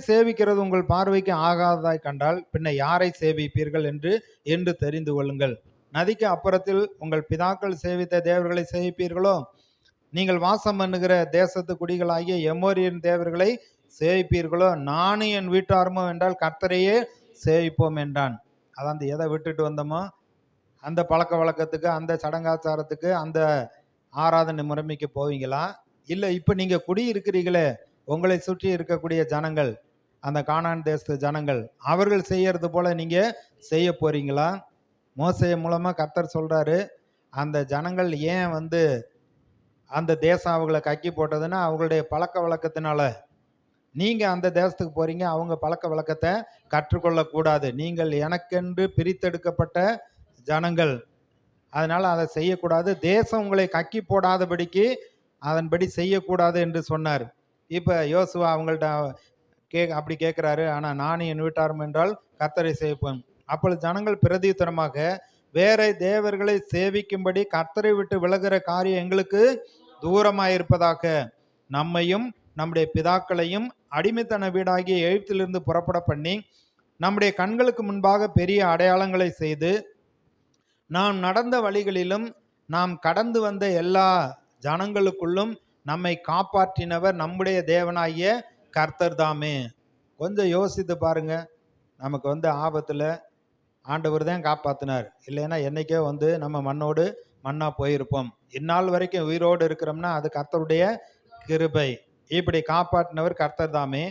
சேவிக்கிறது உங்கள் பார்வைக்கு ஆகாததாய் கண்டால் பின்ன யாரை சேவிப்பீர்கள் என்று என்று தெரிந்து கொள்ளுங்கள். நதிக்கு அப்புறத்தில் உங்கள் பிதாக்கள் சேவித்த தேவர்களை சேவிப்பீர்களோ? நீங்கள் வாசம் பண்ணுகிற தேசத்து குடிகளாகிய எமோரியன் தேவர்களை சேவிப்பீர்களோ? நானும் என் வீட்டாருமோ என்றால் கர்த்தரையே சேவிப்போம் என்றான். அதான் எதை விட்டுட்டு வந்தோமோ அந்த பழக்க வழக்கத்துக்கு, அந்த சடங்காச்சாரத்துக்கு, அந்த ஆராதனை முறைமைக்கு போவீங்களா? இல்லை இப்போ நீங்கள் குடியிருக்கிறீர்களே உங்களை சுற்றி இருக்கக்கூடிய ஜனங்கள், அந்த கானான் தேசத்து ஜனங்கள், அவர்கள் செய்யறது போல நீங்க செய்ய போறீங்களா? மோசே மூலமா கர்த்தர் சொல்றாரு, அந்த ஜனங்கள் ஏன் அந்த தேசம் அவங்களை கக்கி போட்டதுன்னா அவங்களுடைய பழக்க வழக்கத்தினால. நீங்க அந்த தேசத்துக்கு போறீங்க, அவங்க பழக்க வழக்கத்தை கற்றுக்கொள்ளக்கூடாது. நீங்கள் எனக்கென்று பிரித்தெடுக்கப்பட்ட ஜனங்கள், அதனால அதை செய்யக்கூடாது. தேசம் உங்களை கக்கி போடாதபடிக்கு அதன்படி செய்யக்கூடாது என்று சொன்னார். இப்போ யோசுவா அவங்கள்ட்ட அப்படி கேட்குறாரு, ஆனால் நானும் என் வீட்டாரும் என்றால் கர்த்தரை சேவிப்போம். அப்பொழுது ஜனங்கள் பிரதியுத்தரமாக, வேற தேவர்களை சேவிக்கும்படி கர்த்தரை விட்டு விலகுற காரியம் எங்களுக்கு தூரமாயிருப்பதாக, நம்மையும் நம்முடைய பிதாக்களையும் அடிமைத்தன வீடாகிய எகிப்திலிருந்து புறப்பட பண்ணி நம்முடைய கண்களுக்கு முன்பாக பெரிய அடையாளங்களை செய்து நாம் நடந்த வழிகளிலும் நாம் கடந்து வந்த எல்லா ஜனங்களுக்குள்ளும் நம்மை காப்பாற்றினவர் நம்முடைய தேவனாகிய கர்த்தர் தாமே. கொஞ்சம் யோசித்து பாருங்க. நமக்கு ஆபத்தில் ஆண்டவர் தான் காப்பாற்றினார். இல்லைன்னா என்னைக்கே நம்ம மண்ணோடு மண்ணா போயிருப்போம். இந்நாள் வரைக்கும் உயிரோடு இருக்கிறோம்னா அது கர்த்தருடைய கிருபை. இப்படி காப்பாற்றினவர் கர்த்தர் தாமே.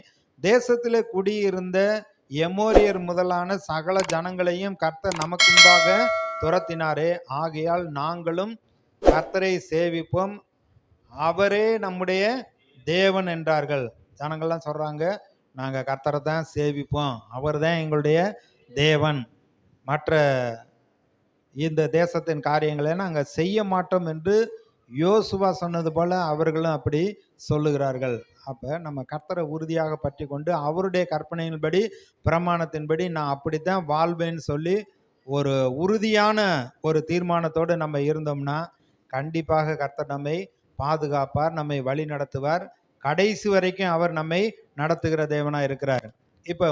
தேசத்திலே குடியிருந்த எமோரியர் முதலான சகல ஜனங்களையும் கர்த்தர் நமக்கு முன்பாக துரத்தினாரே. ஆகையால் நாங்களும் கர்த்தரை சேவிப்போம், அவரே நம்முடைய தேவன் என்றார்கள். ஜனங்கள்லாம் சொல்றாங்க, நாங்க கர்த்தரை தான் சேவிப்போம், அவர் தான் எங்களுடைய தேவன், மற்ற இந்த தேசத்தின் காரியங்களை நாங்கள் செய்ய மாட்டோம் என்று யோசுவா சொன்னது போல அவர்களும் அப்படி சொல்லுகிறார்கள். அப்போ நம்ம கர்த்தரை உறுதியாக பற்றி கொண்டு அவருடைய கற்பனையின்படி பிரமாணத்தின்படி நான் அப்படித்தான் வாழ்வேன்னு சொல்லி ஒரு உறுதியான ஒரு தீர்மானத்தோடு நம்ம இருந்தோம்னா கண்டிப்பாக கர்த்தர் நம்மை பாதுகாப்பார், நம்மை வழி நடத்துவார். கடைசி வரைக்கும் அவர் நம்மை நடத்துகிற தேவனா இருக்கிறார். இப்போ